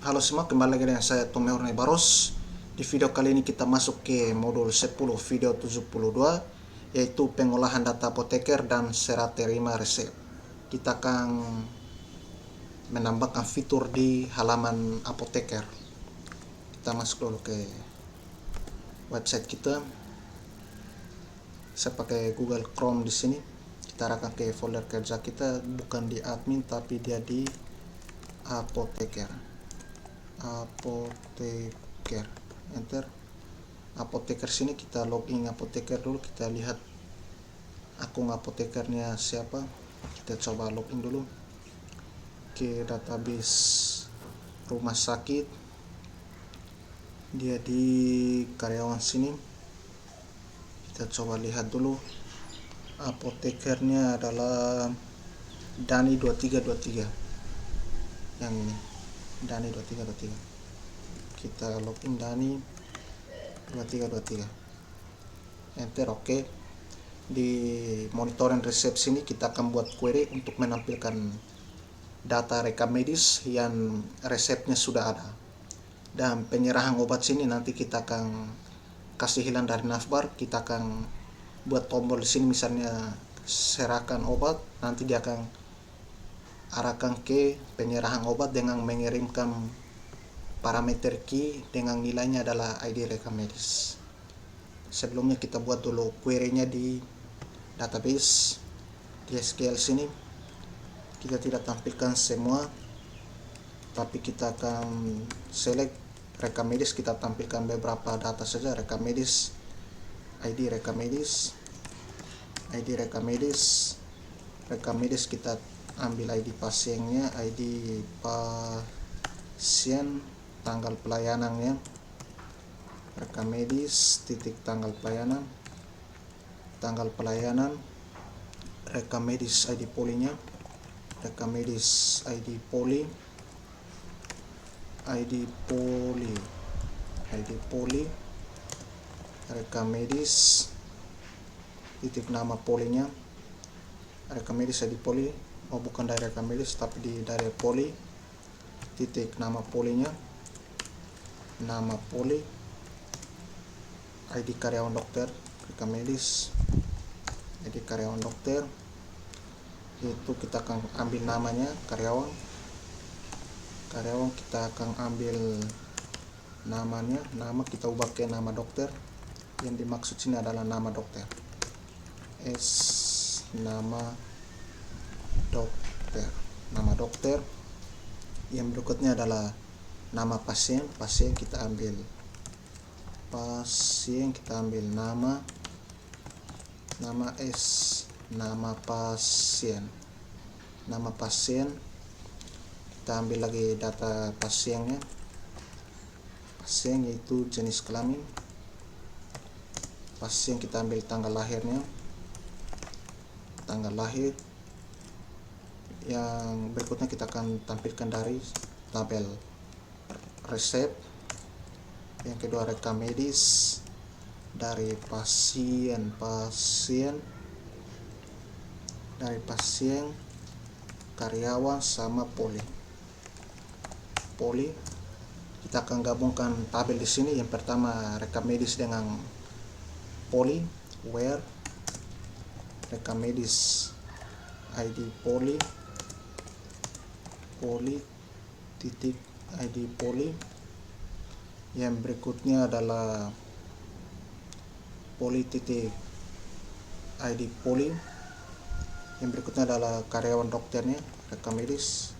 Halo semua, kembali lagi dengan saya Tommy Hornay Baros. Di video kali ini kita masuk ke modul 10 video 72, yaitu pengolahan data apoteker dan serah terima resep. Kita akan menambahkan fitur di halaman apoteker. Kita masuk dulu ke website kita. Saya pakai Google Chrome di sini. Kita arahkan ke folder kerja kita, bukan di admin tapi dia di apoteker. Enter apoteker. Sini kita login apoteker dulu, kita lihat akun apotekernya siapa. Kita coba login dulu ke database rumah sakit. Dia di karyawan sini. Kita coba lihat dulu, apotekernya adalah Dani 2323, yang ini Dani 2323. Kita login Dani 2323, enter. Oke. Di monitoring resep sini kita akan buat query untuk menampilkan data rekam medis yang resepnya sudah ada, dan penyerahan obat sini nanti kita akan kasih hilang dari navbar. Kita akan buat tombol di sini, misalnya serahkan obat, nanti dia akan arahkan ke penyerahan obat dengan mengirimkan parameter key dengan nilainya adalah ID rekam medis. Sebelumnya kita buat dulu query-nya di database di SQL sini. Kita tidak tampilkan semua, tapi kita akan select rekam medis. Kita tampilkan beberapa data saja. Rekam medis, ID rekam medis, ID rekam medis, rekam medis. Kita ambil ID pasiennya, ID pasien, tanggal pelayanannya, rekam medis, titik tanggal pelayanan, rekam medis ID polinya, rekam medis ID poli, rekam medis, titik nama polinya, rekam medis ID poli, bukan dari rekam medis tapi dari poli, titik nama polinya, nama poli, ID karyawan dokter, rekam medis, ID karyawan dokter. Itu kita akan ambil namanya karyawan, kita akan ambil namanya, nama kita ubah ke nama dokter. Yang dimaksud sini adalah nama dokter, nama dokter. Yang berikutnya adalah nama pasien. Kita ambil pasien, kita ambil nama pasien. Kita ambil lagi data pasiennya, yaitu jenis kelamin pasien. Kita ambil tanggal lahirnya, tanggal lahir. Yang berikutnya kita akan tampilkan dari tabel resep. Yang kedua rekam medis dari pasien, karyawan sama poli. Kita akan gabungkan tabel di sini. Yang pertama rekam medis dengan poli, where rekam medis ID poli, titik ID poli. Yang berikutnya adalah poli titik ID poli. Yang berikutnya adalah karyawan dokternya, rekam medis,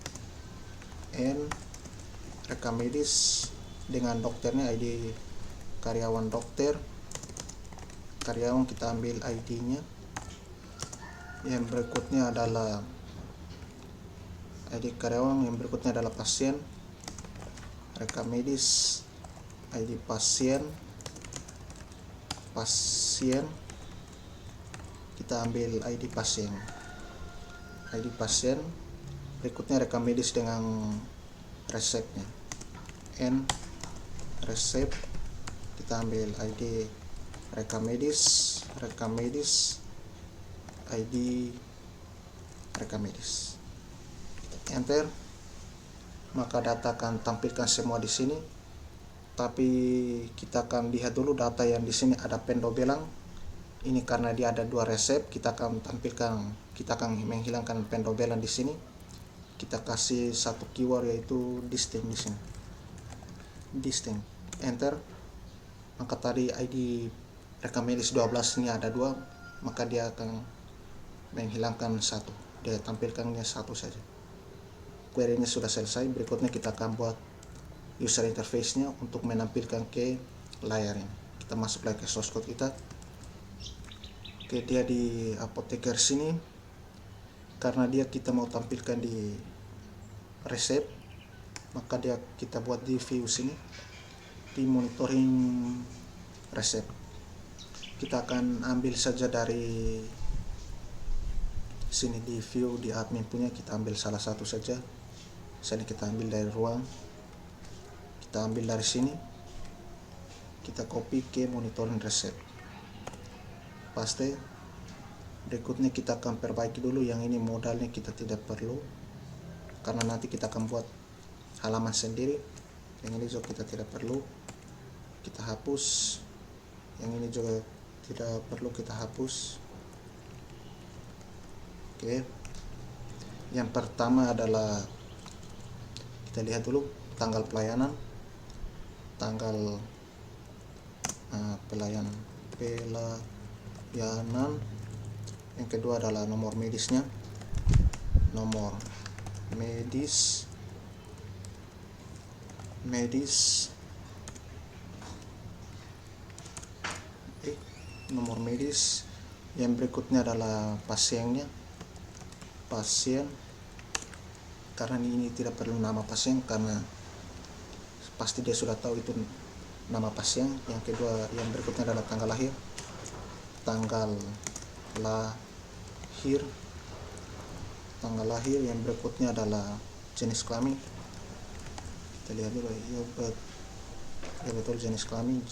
rekam medis dengan dokternya, ID karyawan dokter. Karyawan kita ambil ID-nya. Yang berikutnya adalah ID karyawan. Yang berikutnya adalah pasien, rekam medis, ID pasien. Kita ambil ID pasien. Berikutnya rekam medis dengan resepnya, resep. Kita ambil ID rekam medis, ID rekam medis, enter. maka data akan tampilkan semua di sini. Tapi kita akan lihat dulu data yang di sini ada pendobelang. Ini karena dia ada 2 resep, kita akan menghilangkan pendobelang di sini. Kita kasih satu keyword yaitu distinct di sini. Distinct, enter. Maka tadi ID rekam medis 12 ini ada 2, maka dia akan menghilangkan 1. Dia tampilkannya 1 saja. Query-nya sudah selesai. Berikutnya kita akan buat user interface-nya untuk menampilkan ke layar ini. Kita masuk lagi ke source code kita. Oke, dia di apoteker sini. Karena dia kita mau tampilkan di resep, maka kita buat di view sini, di monitoring resep. Kita akan ambil saja dari sini di view, di admin punya, kita ambil salah satu saja. Misalnya kita ambil dari ruang, kita ambil dari sini, kita copy ke monitoring resep, paste. Berikutnya kita akan perbaiki dulu yang ini, modalnya kita tidak perlu karena nanti kita akan buat halaman sendiri. Yang ini juga kita tidak perlu, kita hapus. Yang ini juga tidak perlu, kita hapus. Oke, yang pertama adalah kita lihat dulu tanggal pelayanan, tanggal pelayanan. Yang kedua adalah nomor medisnya, nomor medis. Nomor medis. Yang berikutnya adalah pasien, karena ini tidak perlu nama pasien karena pasti dia sudah tahu itu nama pasien. Yang kedua, yang berikutnya adalah tanggal lahir, yang berikutnya adalah jenis kelamin. Kita lihat dulu ya, betul, jenis kelamin.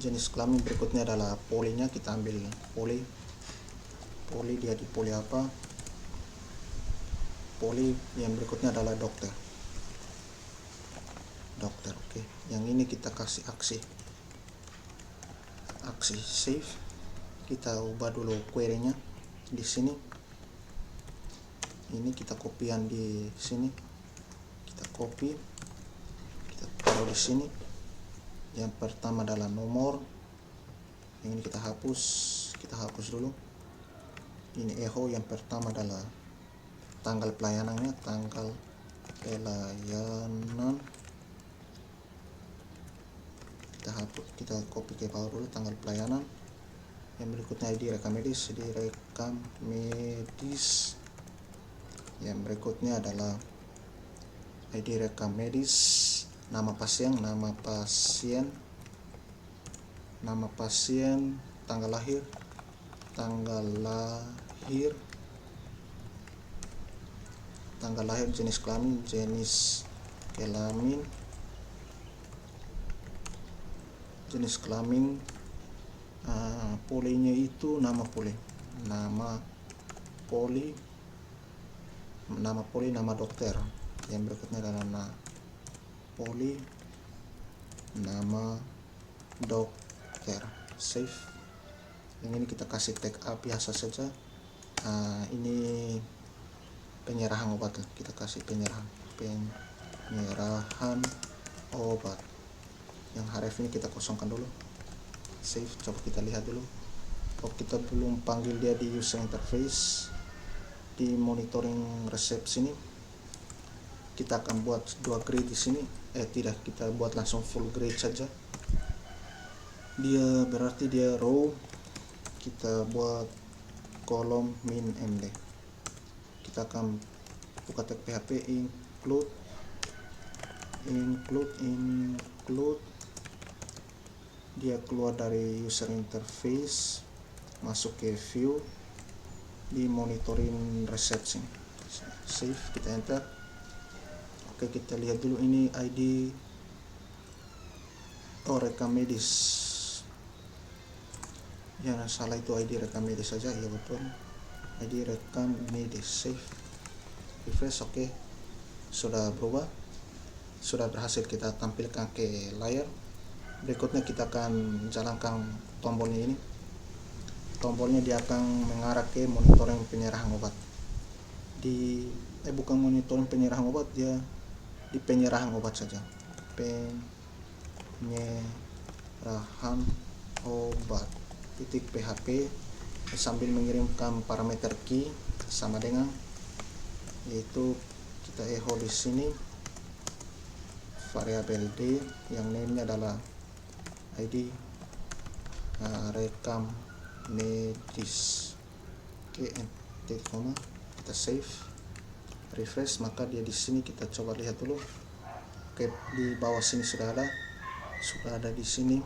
Jenis kelamin berikutnya adalah polinya, kita ambil poli, dia di poli apa. Poli yang berikutnya adalah dokter. Oke, yang ini kita kasih aksi save. Kita ubah dulu query-nya di sini. Ini kita kopian di sini, kita copy, kita taruh di sini. Yang pertama adalah nomor, yang ini kita hapus dulu. Ini echo. Yang pertama adalah tanggal pelayanannya, kita copy ke bawah dulu tanggal pelayanan. Yang berikutnya ID rekam medis. Yang berikutnya adalah ID rekam medis, nama pasien, tanggal lahir, jenis kelamin, polinya itu nama poli, nama dokter. Yang berikutnya adalah poli, nama dokter. Save. Yang ini kita kasih tag A biasa saja. Ini penyerahan obat, kita kasih penyerahan obat. Yang href ini kita kosongkan dulu. Save. Coba kita lihat dulu. Kita belum panggil dia di user interface, di monitoring resep sini. Kita akan buat 2 grid di sini. Tidak, kita buat langsung full grid saja. Dia berarti dia row. Kita buat kolom min md. Kita akan buka tag php include. Dia keluar dari user interface, masuk ke view di monitoring reception. Save, kita enter. Oke, kita lihat dulu ini ID rekam medis. Yang salah itu ID rekam medis saja, ya betul. ID rekam ini di save, refresh. Oke, sudah berubah, sudah berhasil kita tampilkan ke layar. Berikutnya kita akan jalankan tombolnya ini. Tombolnya dia akan mengarah ke monitoring penyerahan obat. Bukan monitoring penyerahan obat, dia di penyerahan obat saja. Penyerahan obat titik php, sambil mengirimkan parameter key sama dengan, yaitu kita echo di sini variabel d yang name-nya adalah ID rekam medis. Oke, titik koma, kita save, refresh. Maka dia di sini kita coba lihat dulu. Oke, di bawah sini sudah ada di sini.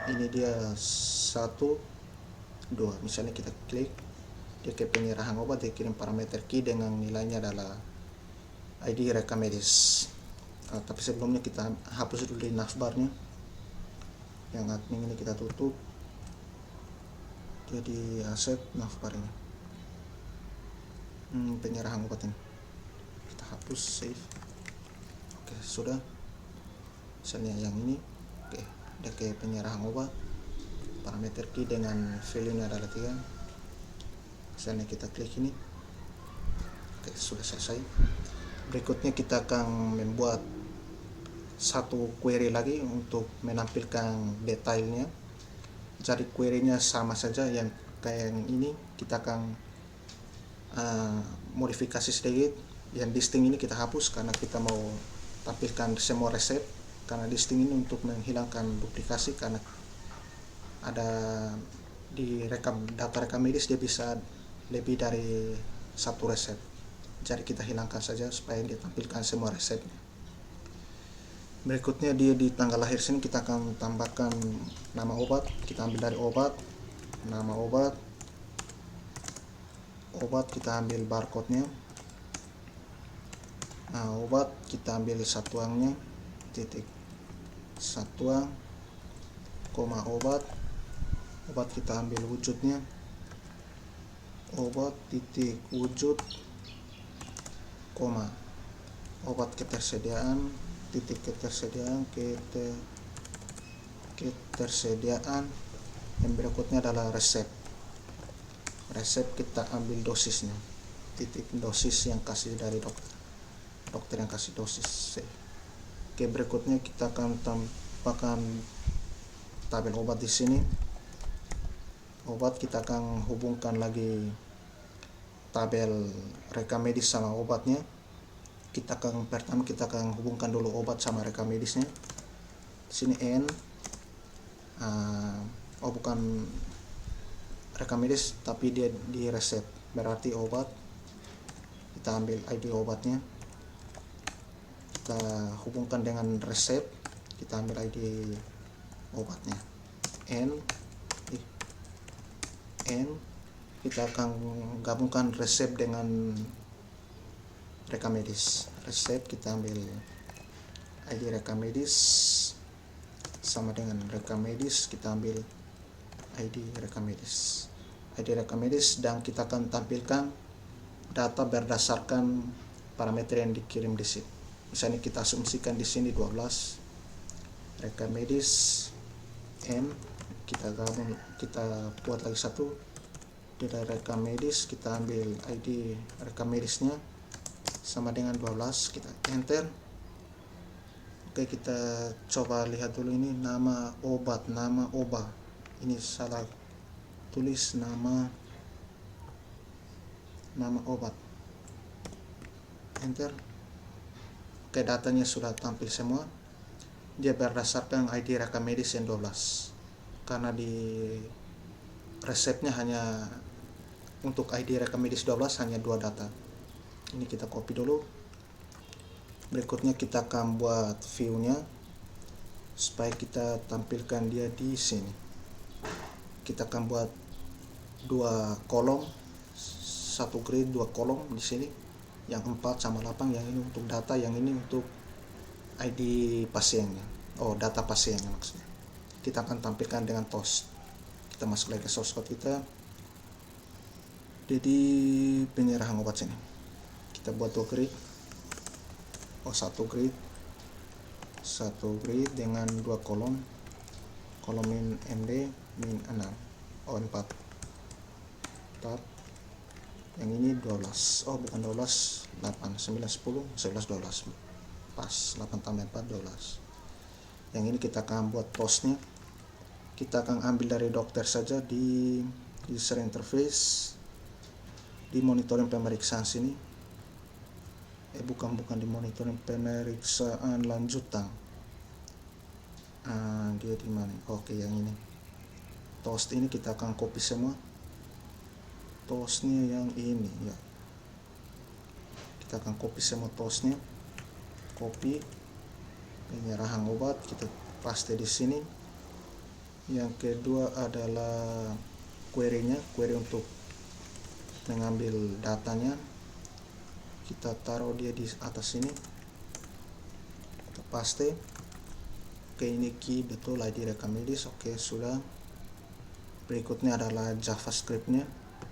Ini dia 1 2, misalnya kita klik, dia ke penyerahan obat, dia kirim parameter key dengan nilainya adalah ID rekam medis. Tapi sebelumnya kita hapus dulu di navbarnya, yang admin ini kita tutup. Jadi aset navbar ini, penyerahan obat ini kita hapus, save. Oke, sudah. Misalnya yang ini, oke, dia ke penyerahan obat, parameter key dengan value nya adalah 3. Misalnya kita klik ini, oke, sudah selesai. Berikutnya kita akan membuat satu query lagi untuk menampilkan detailnya. Jadi query-nya sama saja yang kayak yang ini, kita akan modifikasi sedikit. Yang distinct ini kita hapus karena kita mau tampilkan semua resep. Karena distinct ini untuk menghilangkan duplikasi, karena ada di data rekam medis dia bisa lebih dari satu resep. Jadi kita hilangkan saja supaya dia tampilkan semua resepnya. Berikutnya dia di tanggal lahir sini kita akan tambahkan nama obat. Kita ambil dari obat, nama obat kita ambil barcode-nya. Nah, obat kita ambil satuannya, titik satuan, koma obat kita ambil wujudnya, obat titik wujud, koma obat ketersediaan, titik ketersediaan, yang berikutnya adalah resep kita ambil dosisnya, titik dosis yang kasih dari dokter yang kasih dosis. Oke, berikutnya kita akan tambahkan tabel obat di sini. Obat kita akan hubungkan lagi tabel rekam medis sama obatnya. Pertama kita akan hubungkan dulu obat sama rekam medisnya. Di sini N, bukan rekam medis tapi dia di resep, berarti obat. Kita ambil ID obatnya, kita hubungkan dengan resep, kita ambil ID obatnya. N kita akan gabungkan resep dengan rekam medis. Resep kita ambil ID rekam medis sama dengan rekam medis, kita ambil ID rekam medis. ID rekam medis, dan kita akan tampilkan data berdasarkan parameter yang dikirim di sini. Misalnya kita asumsikan di sini 12, rekam medis M, kita buat lagi satu di rekam medis, kita ambil ID rekam medisnya sama dengan 12, kita enter. Oke, kita coba lihat dulu ini nama obat ini salah tulis nama obat, enter. Oke, datanya sudah tampil semua. Dia berdasarkan ID rekam medis yang 12, karena di resepnya hanya untuk ID rekam medis 12 hanya 2 data. Ini kita copy dulu. Berikutnya kita akan buat view-nya supaya kita tampilkan dia di sini. Kita akan buat 2 kolom, 1 grid 2 kolom di sini. Yang 4 sama 8, yang ini untuk data, yang ini untuk ID pasiennya. Data pasiennya maksudnya. Kita akan tampilkan dengan toast. Kita masuk lagi ke source code kita. Jadi penyerahan obat sini kita buat 2 grid, satu grid dengan 2 kolom min MD min 6 4 yang ini 12, bukan 12, 8 9 10 11 12 pas 8 tambah 4 12. Yang ini kita akan buat tosnya, kita akan ambil dari dokter saja di user interface, di monitoring pemeriksaan sini, bukan di monitoring pemeriksaan lanjutan. Dia di mana? Oke, yang ini toast ini kita akan copy semua, toastnya yang ini ya, kita akan copy semua toastnya, copy penyerahan obat kita paste di sini. Yang kedua adalah query untuk mengambil datanya, kita taruh dia di atas sini, kita paste. Oke, ini key betul, ID Recamedis. Oke, sudah. Berikutnya adalah JavaScript-nya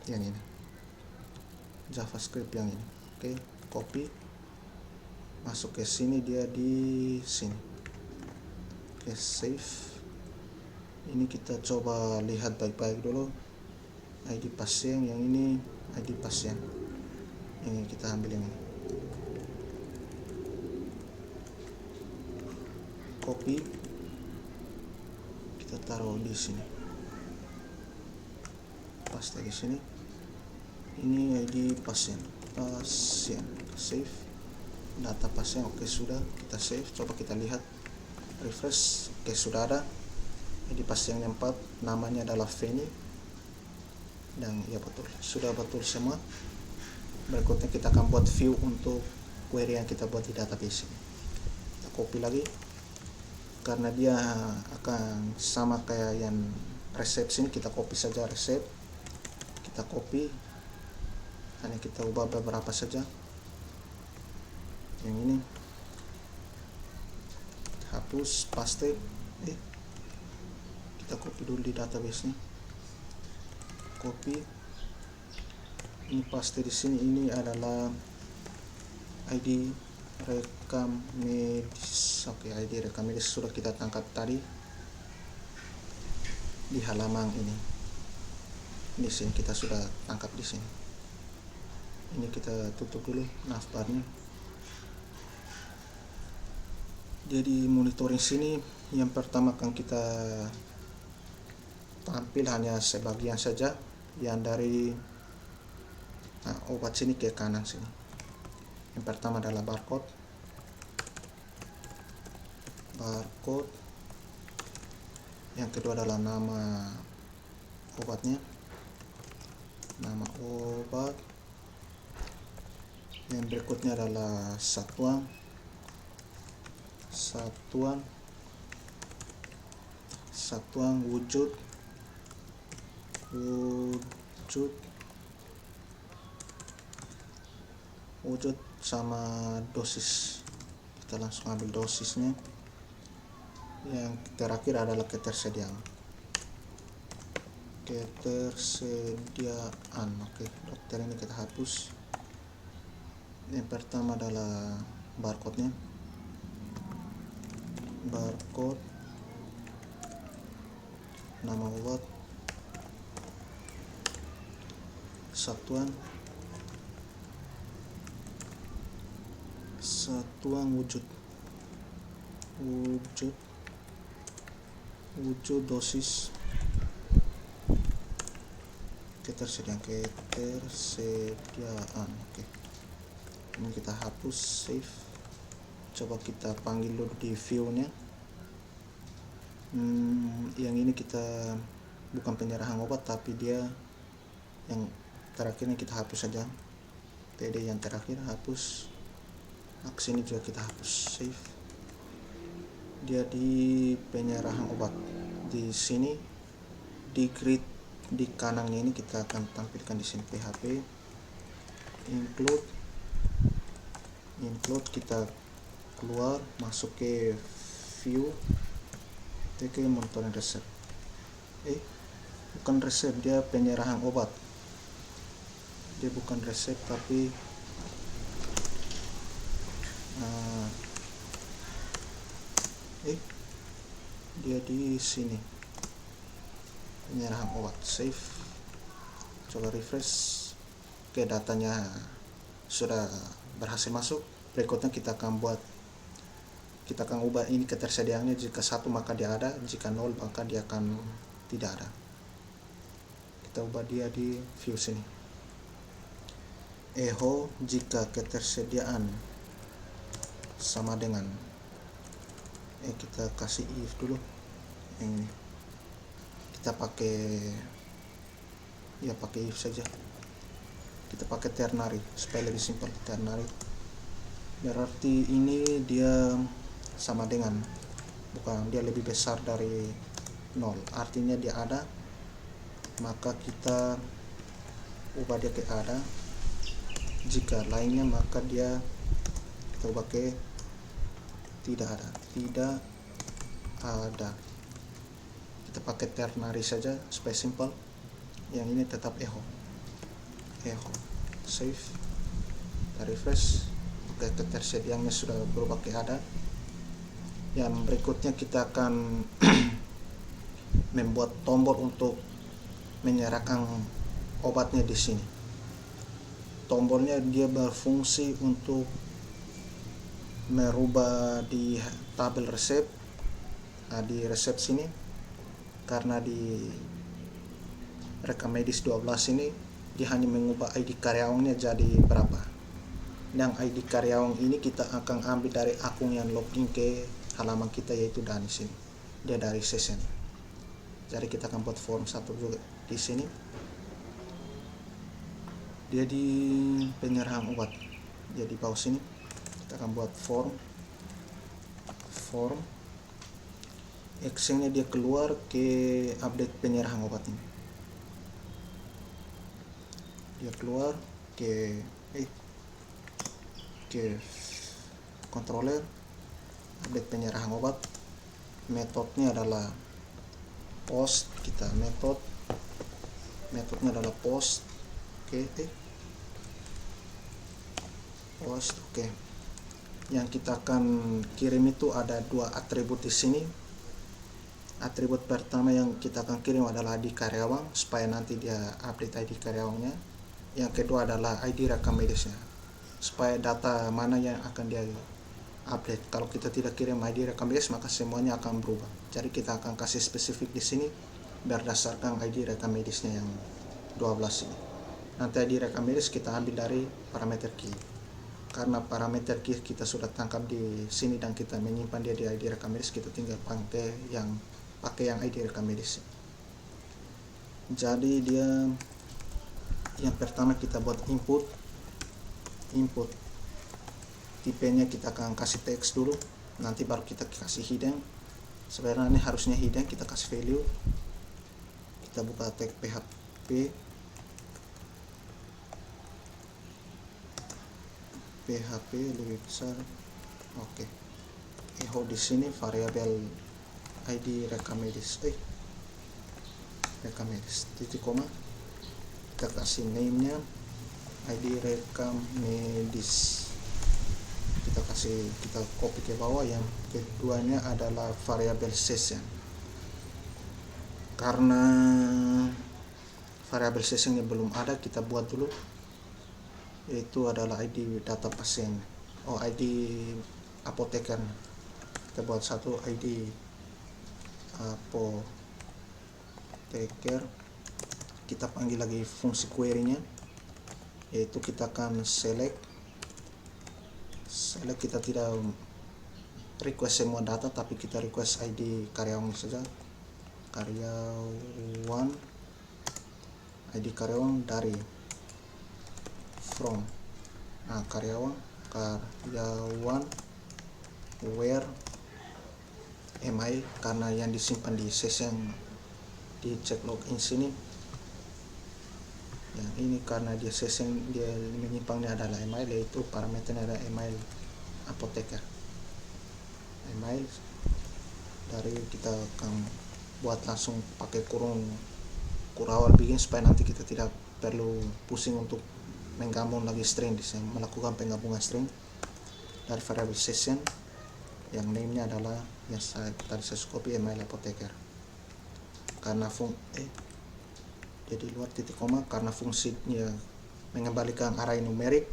yang ini, JavaScript yang ini. Oke, copy masuk ke sini, dia di sini. Oke, save. Ini kita coba lihat baik-baik dulu. ID pasien yang ini, ID pasien ini kita ambil yang ini, copy, kita taruh di sini, paste di sini. Ini ID pasien, save data pasien. Oke, sudah, kita save. Coba kita lihat, refresh. Oke, sudah ada ID pasien yang 4, namanya adalah Feni, dan ya betul, sudah betul semua. Berikutnya kita akan buat view untuk query yang kita buat di database ini. Kita copy lagi, karena dia akan sama kayak yang resep sini, kita copy saja resep, kita copy, hanya kita ubah beberapa saja. Yang ini hapus, paste, kita copy dulu di database nya, copy, ini paste di sini. Ini adalah ID Recamedis. Oke, ID Recamedis sudah kita tangkap tadi di halaman ini. Di sini kita sudah tangkap di sini. Ini kita tutup dulu navbarnya. Jadi monitoring sini yang pertama akan kita tampil hanya sebagian saja, yang dari obat sini ke kanan sini. Yang pertama adalah barcode, yang kedua adalah nama obatnya, nama obat. Yang berikutnya adalah satuan wujud sama dosis. Kita langsung ambil dosisnya. Yang terakhir adalah ketersediaan. Oke, dokter ini kita hapus. Yang pertama adalah barcode-nya, nama obat, satuan wujud dosis, ketersediaan. Oke, ini kita hapus, save. Coba kita panggil dulu di view nya. Yang ini kita bukan penyerahan obat, tapi dia yang terakhirnya kita hapus saja. TD yang terakhir hapus. Aksi ini juga kita hapus, save. Dia di penyerahan obat di sini, di grid di kanannya ini kita akan tampilkan di sini PHP include. Kita keluar, masuk ke view, ke monitoring resep. Bukan resep, dia penyerahan obat. dia bukan resep tapi dia di sini penyerahan obat. Save, coba refresh. Oke, datanya sudah berhasil masuk. Berikutnya kita akan ubah ini ketersediaannya. Jika 1 maka dia ada, jika 0 maka dia akan tidak ada. Kita ubah dia di view sini. Echo jika ketersediaan sama dengan kita kasih if dulu. Ini kita pakai if saja. Kita pakai ternary supaya lebih simpel. Ternary berarti ini dia sama dengan, bukan, dia lebih besar dari 0, artinya dia ada, maka kita ubah dia ke ada. Jika lainnya maka dia kita ubah ke tidak ada. Kita pakai ternary saja supaya simpel. Yang ini tetap echo. Save, refresh. Oke, ketersediaannya sudah berubah ke ada. Yang berikutnya kita akan membuat tombol untuk menyerahkan obatnya di sini. Tombolnya dia berfungsi untuk merubah di tabel resep. Di resep sini, karena di rekam medis 12 ini dia hanya mengubah ID karyawannya jadi berapa. Yang ID karyawan ini kita akan ambil dari akun yang login ke halaman kita, yaitu Dani sini. Dia dari session. Jadi kita akan buat form 1 juga di sini. Dia di penyerahan obat. Jadi bawah sini kita akan buat form actionnya dia keluar ke update penyerahan obat ini. Dia keluar ke controller, update penyerahan obat. Metodenya adalah post. Metodenya adalah post. Post. Yang kita akan kirim itu ada 2 atribut di sini. Atribut pertama yang kita akan kirim adalah ID karyawan supaya nanti dia update ID karyawannya. Yang kedua adalah ID rekam medisnya supaya data mana yang akan dia update. Kalau kita tidak kirim ID rekam medis maka semuanya akan berubah. Jadi kita akan kasih spesifik di sini berdasarkan ID rekam medisnya yang 12 ini. Nanti ID rekam medis kita ambil dari parameter key. Karena parameter key kita sudah tangkap di sini dan kita menyimpan dia di ID rekam medis, kita tinggal pakai yang ID rekam medis. Jadi dia yang pertama kita buat input tipenya kita akan kasih teks dulu, nanti baru kita kasih hidden. Sebenarnya ini harusnya hidden, kita kasih value. Kita buka tag PHP lebih besar. Echo di sini variabel ID rekam medis titik koma, kita kasih name nya ID rekam medis, kita copy ke bawah. Yang keduanya adalah variabel session. Karena variabel sessionnya belum ada, kita buat dulu, itu adalah ID data pasien, ID apoteker. Kita buat satu ID apoteker. Kita panggil lagi fungsi query nya, yaitu kita akan select. Kita tidak request semua data, tapi kita request ID karyawan saja. ID karyawan dari from karyawan where email, karena yang disimpan di session di check login sini. Yang ini karena dia session, dia menyimpannya adalah email, yaitu parameternya adalah email apoteker. Email dari kita akan buat langsung pakai kurung awal bikin supaya nanti kita tidak perlu pusing untuk menggabung lagi string di sini, melakukan penggabungan string dari variable session yang name-nya adalah yang tadi saya copy email apotheker. Karena jadi luar titik koma, karena fungsinya mengembalikan array numerik,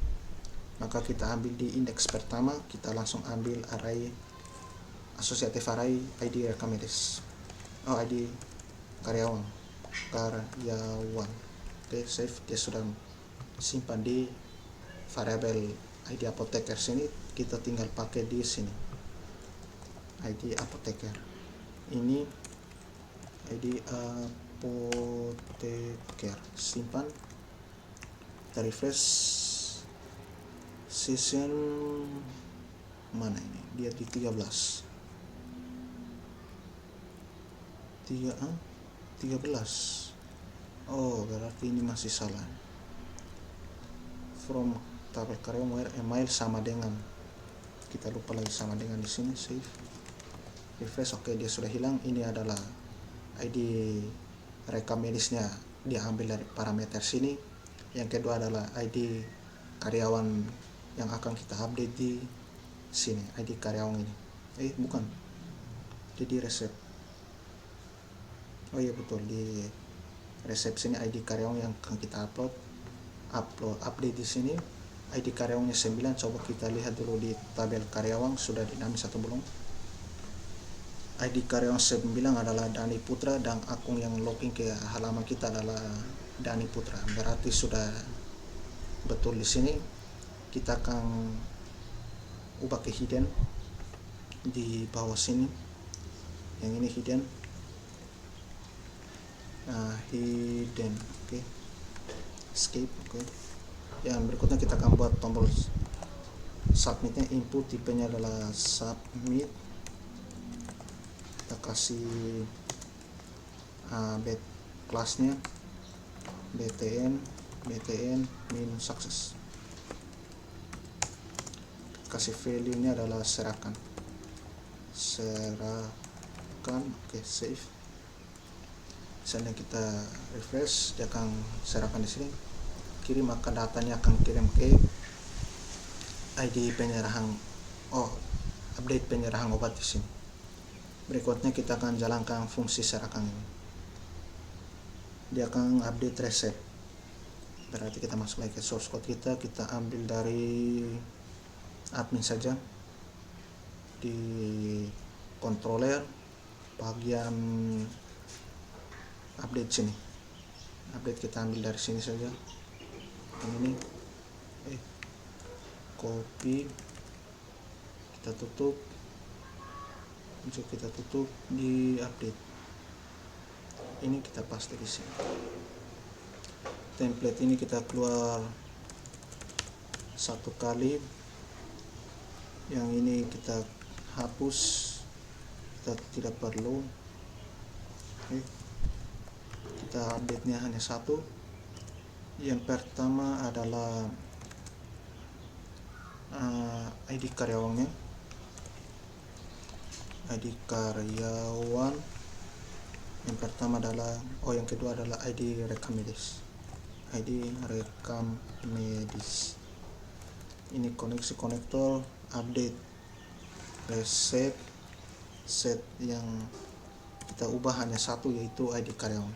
maka kita ambil di indeks pertama, kita langsung ambil array asosiatif array ID recommended, ID karyawan. Oke, save. Dia sudah simpan di variabel ID apotheker sini. Kita tinggal pakai di sini ID apotheker. Ini ID apotheker, simpan, kita refresh. Session mana ini? Dia di 13. 13. Oh, berarti ini masih salah. From tabel karyawan where email sama dengan, kita lupa lagi sama dengan di sini. Save, refresh. Oke, dia sudah hilang. Ini adalah ID rekam medisnya, dia ambil dari parameter sini. Yang kedua adalah ID karyawan yang akan kita update di sini, ID karyawan ini. Bukan, jadi resep. Oh iya betul, di resep sini ID karyawan yang akan kita update di sini. ID karyawannya 9. Coba kita lihat dulu di tabel karyawan sudah dinamis atau belum. ID karyawan 9 adalah Dani Putra, dan akun yang login ke halaman kita adalah Dani Putra. Berarti sudah betul di sini. Kita akan ubah ke hidden di bawah sini. Yang ini hidden. Hidden. Oke. Escape. Oke. Yang berikutnya kita akan buat tombol submitnya. Input tipenya adalah submit. Kita kasih kelasnya btn min success. Kasih value nya adalah serahkan. Oke, save. Misalnya kita refresh, dia akan serahkan di sini. Kirim, maka datanya akan kirim ke ID penyerahan, update penyerahan obat di sini. Berikutnya kita akan jalankan fungsi serahkan ini. Dia akan update resep. Berarti kita masuk lagi ke source code kita ambil dari admin saja. Di controller bagian update sini. Update kita ambil dari sini saja. Yang ini copy, kita tutup, kita tutup di update. Ini kita paste di sini. Template ini kita keluar satu kali. Yang ini kita hapus, kita tidak perlu. Kita update nya hanya satu. Yang pertama adalah ID karyawannya. ID karyawan yang pertama adalah, yang kedua adalah ID rekam medis. ID rekam medis. Ini koneksi konektor, update resep, set yang kita ubah hanya satu, yaitu ID karyawan.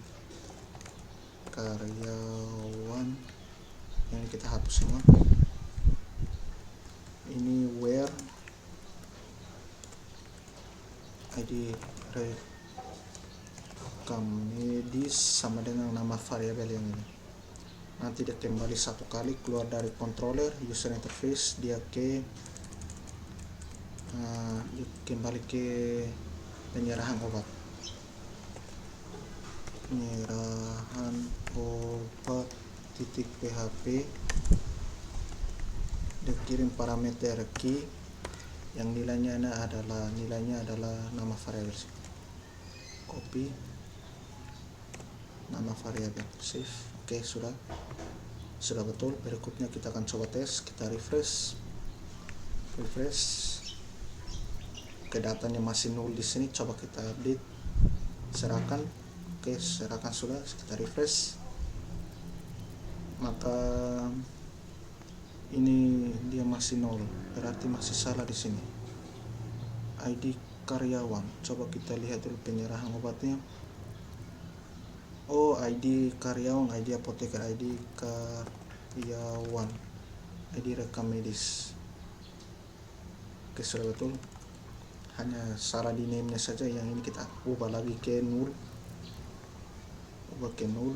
Yang kita hapus semua. Ini where ID rekam medis sama dengan nama variabel yang ini. Nanti dia kembali satu kali keluar dari controller user interface, dia kembali ke penyerahan obat. Penyerahan obat .php. Dia kirim parameter key yang nilainya adalah nama variabel. Copy nama variabel, save. Oke, sudah betul. Berikutnya kita akan coba tes. Kita refresh. Oke, datanya masih nol di sini. Coba kita update, serahkan. Oke, serahkan sudah. Kita refresh, maka ini dia masih 0, berarti masih salah di sini. ID karyawan, coba kita lihat dulu penyerahan obatnya. Oh, ID karyawan, ID apoteker, ID karyawan, ID rekam medis. Oke, sudah betul, hanya salah di name nya saja. Yang ini kita ubah lagi ke 0, ubah ke 0.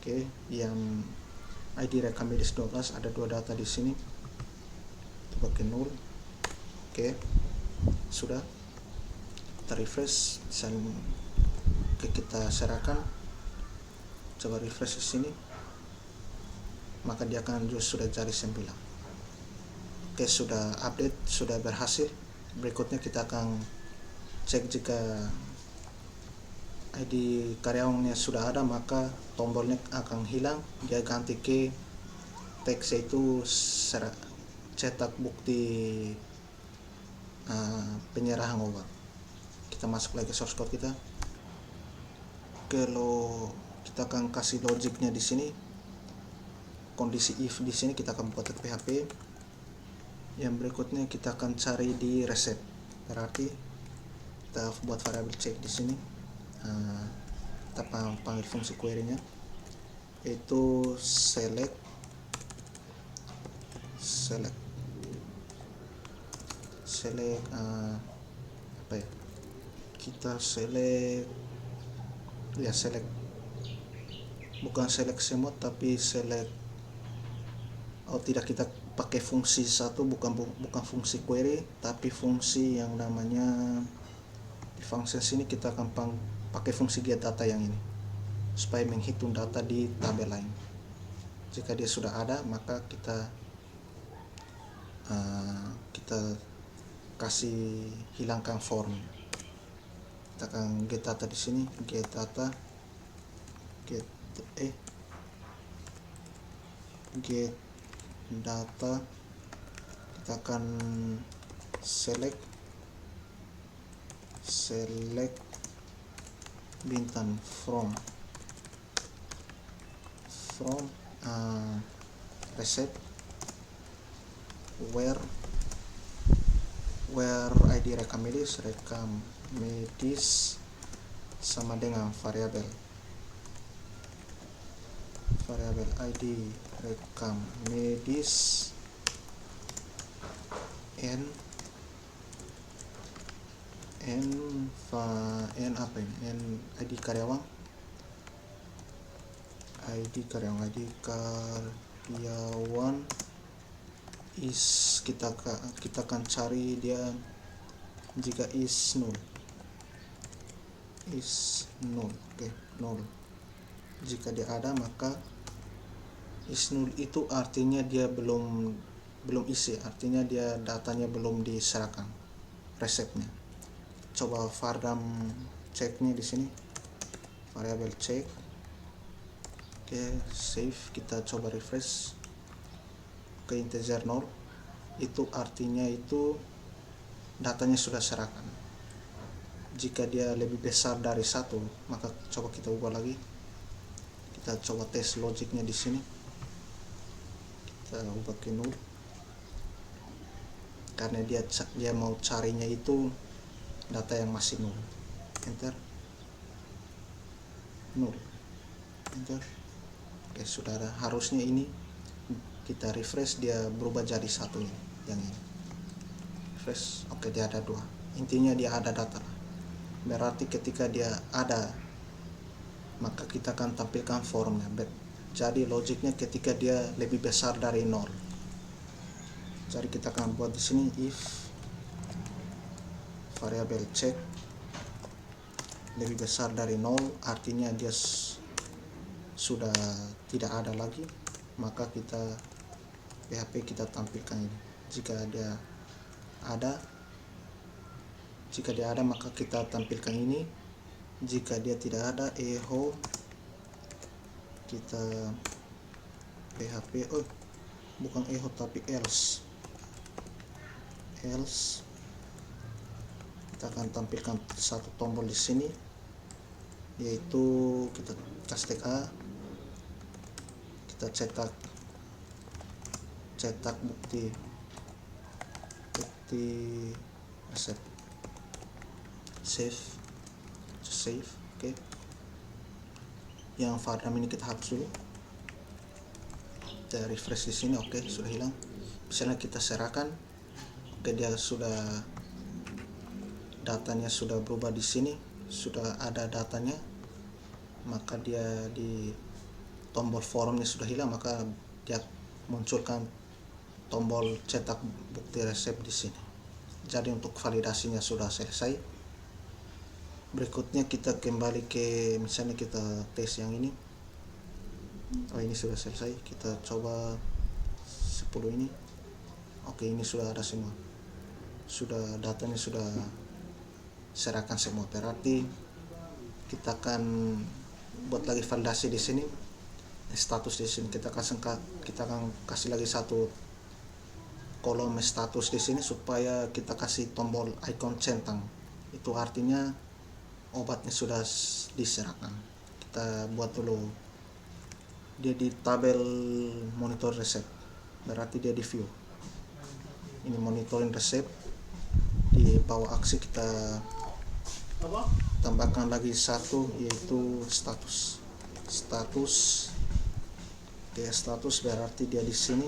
Oke, yang ID rekam medis 12 ada 2 data di sini, ubah ke 0. Oke, sudah. Kita refresh dan kita serahkan. Coba refresh di sini, maka dia akan sudah jadi 9. Oke, sudah update, sudah berhasil. Berikutnya kita akan cek jika ID karyawannya sudah ada, maka tombolnya akan hilang, dia ganti ke teks itu cetak bukti penyerahan obat. Kita masuk lagi source code kita. Kalau kita akan kasih logiknya di sini, kondisi if di sini kita akan buat PHP. Yang berikutnya kita akan cari di reset, berarti kita buat variabel check di sini. Kita panggil fungsi query nya, yaitu select apa ya, kita select bukan select semua, tapi select, oh tidak, kita pakai fungsi satu, bukan fungsi query, tapi fungsi yang namanya di function sini kita akan pakai fungsi get data yang ini, supaya menghitung data di tabel lain. Jika dia sudah ada, maka kita kasih hilangkan form. Kita akan get data di sini, get data, get data. Kita akan select bintang from reset where ID rekam medis sama dengan variabel ID rekam medis n apa ini, ID karyawan is, kita akan cari dia jika is null. Oke, null. Jika dia ada, maka is null itu artinya dia belum isi, artinya dia datanya belum diserahkan, resepnya. Coba vardam checknya di sini, variabel check. Oke, save. Kita coba refresh ke integer 0, itu artinya itu datanya sudah serahkan. Jika dia lebih besar dari 1, maka coba kita ubah lagi. Kita coba tes logiknya di sini, kita ubah ke 0, karena dia mau carinya itu data yang masih 0. Enter, 0, enter. Oke, sudah ada. Harusnya ini kita refresh, dia berubah jadi 1 ini, yang ini. Refresh, oke, dia ada 2. Intinya dia ada data. Berarti ketika dia ada, maka kita akan tampilkan formnya. Jadi logiknya ketika dia lebih besar dari 0. Jadi kita akan buat di sini if variabel check lebih besar dari 0, artinya dia sudah tidak ada lagi, maka kita PHP kita tampilkan ini. Jika dia ada, maka kita tampilkan ini. Jika dia tidak ada, echo, kita PHP, bukan echo tapi else, kita akan tampilkan satu tombol di sini, yaitu kita kasih tag A, kita cetak cetak bukti resep. Save. Oke. Yang Fadam ini kita hapus dulu. Kita refresh di sini. Oke, sudah hilang. Misalnya kita serahkan. Oke, dia sudah, datanya sudah berubah di sini, sudah ada datanya. Maka dia di tombol forumnya sudah hilang, maka dia munculkan tombol cetak bukti resep di sini. Jadi untuk validasinya sudah selesai. Berikutnya kita kembali ke, misalnya kita tes yang ini. Oh, ini sudah selesai. Kita coba 10 ini. Oke, ini sudah ada semua. Sudah, datanya sudah serahkan semua. Berarti kita akan buat lagi validasi di sini. Status di sini kita akan kasih lagi satu kolom status di sini supaya kita kasih tombol icon centang. Itu artinya obatnya sudah diserahkan. Kita buat dulu, dia di tabel monitor resep, berarti dia di view. Ini monitoring resep. Di bawah aksi kita tambahkan lagi satu, yaitu status. Dia status berarti dia di sini.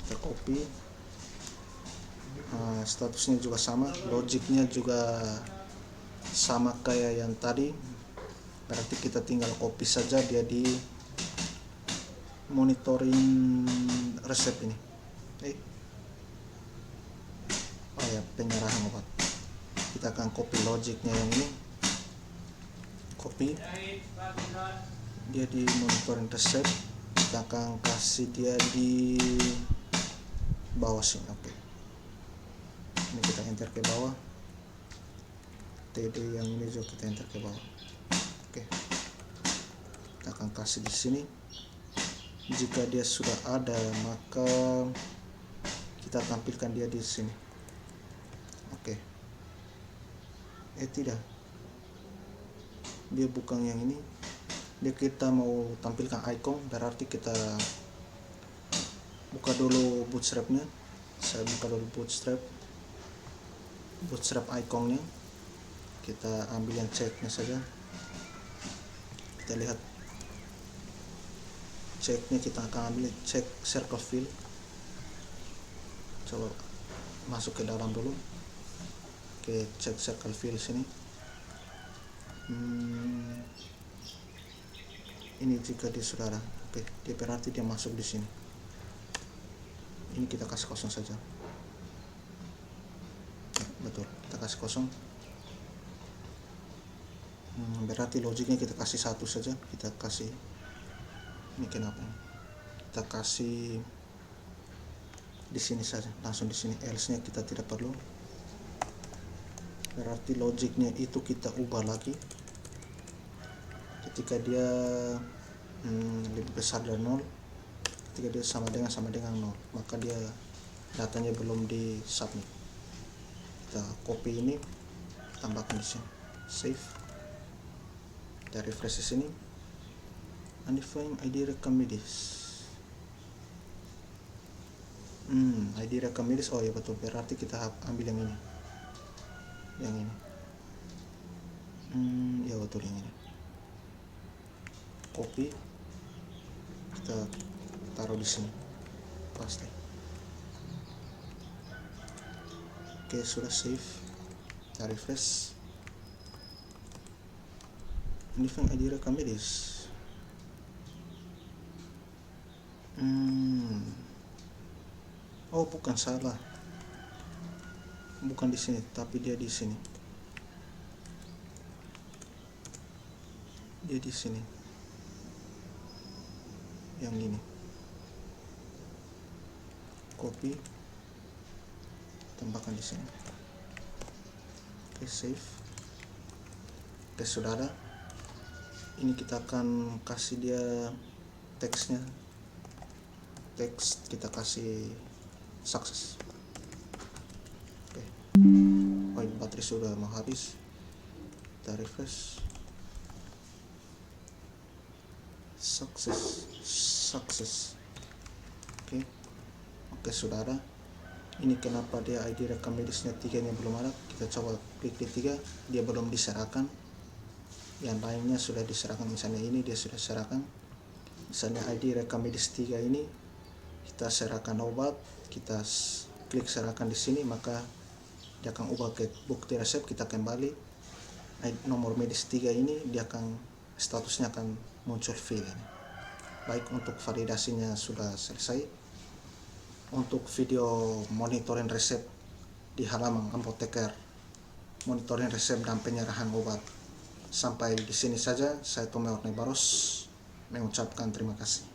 Kita copy. Statusnya juga sama, logiknya juga sama kayak yang tadi. Berarti kita tinggal copy saja dia di monitoring resep ini. Oh ya, penyerahan obat. Kita akan copy logiknya yang ini. Copy. Dia di monitoring resep. Kita akan kasih dia di bawah sini. Oke. Ini kita enter ke bawah. TD yang ini juga kita enter ke bawah. Oke. Kita akan kasih di sini. Jika dia sudah ada, maka kita tampilkan dia di sini. Oke. Tidak. Dia bukan yang ini. Dia kita mau tampilkan icon, berarti kita buka dulu bootstrapnya. Saya buka dulu bootstrap iconnya. Kita ambil yang ceknya saja. Kita lihat ceknya, kita akan ambil cek circle fill. Coba masuk ke dalam dulu. Oke, cek circle fill sini. Ini jika dia saudara. Oke, dia berarti dia masuk di sini. Ini kita kasih kosong saja. Betul, kita kasih kosong. Berarti logiknya kita kasih satu saja. Kita kasih, ini kenapa? Kita kasih di sini saja, langsung di sini. Else-nya kita tidak perlu. Berarti logiknya itu kita ubah lagi. Ketika dia lebih besar dari 0, ketika dia sama dengan 0, maka dia datanya belum di submit. Kita copy ini, tambahkan di sini. Save. Kita refresh di sini. Undefined ID recommendation. ID recommendation. Oh ya betul, berarti kita ambil yang ini. Ya betul, yang ini. Copy. Kita taruh di sini. Pasti. Oke, sudah save. Kita refresh. Undefined ID recommendation. Oh, bukan, salah. Bukan di sini, tapi dia di sini. Dia di sini. Yang ini. Copy. Tambahkan di sini. Oke, save. Oke, sudah ada. Ini kita akan kasih dia teksnya. Teks kita kasih sukses. Oke. Oh, ini baterai sudah mau habis. Kita refresh. Sukses. Oke, sudah ada. Ini kenapa dia ID rekam medisnya 3 nya belum ada. Kita coba klik di 3, dia belum diserahkan. Yang lainnya sudah diserahkan, misalnya ini dia sudah serahkan. Misalnya ID rekam medis 3 ini kita serahkan obat, kita klik serahkan di sini, maka dia akan ubah ke bukti resep. Kita kembali nomor medis 3 ini, dia akan statusnya akan muncul fill. Baik, untuk validasinya sudah selesai. Untuk video monitoring resep di halaman apoteker, monitoring resep dan penyerahan obat, sampai di sini saja. Saya Tommy Ornebaros mengucapkan terima kasih.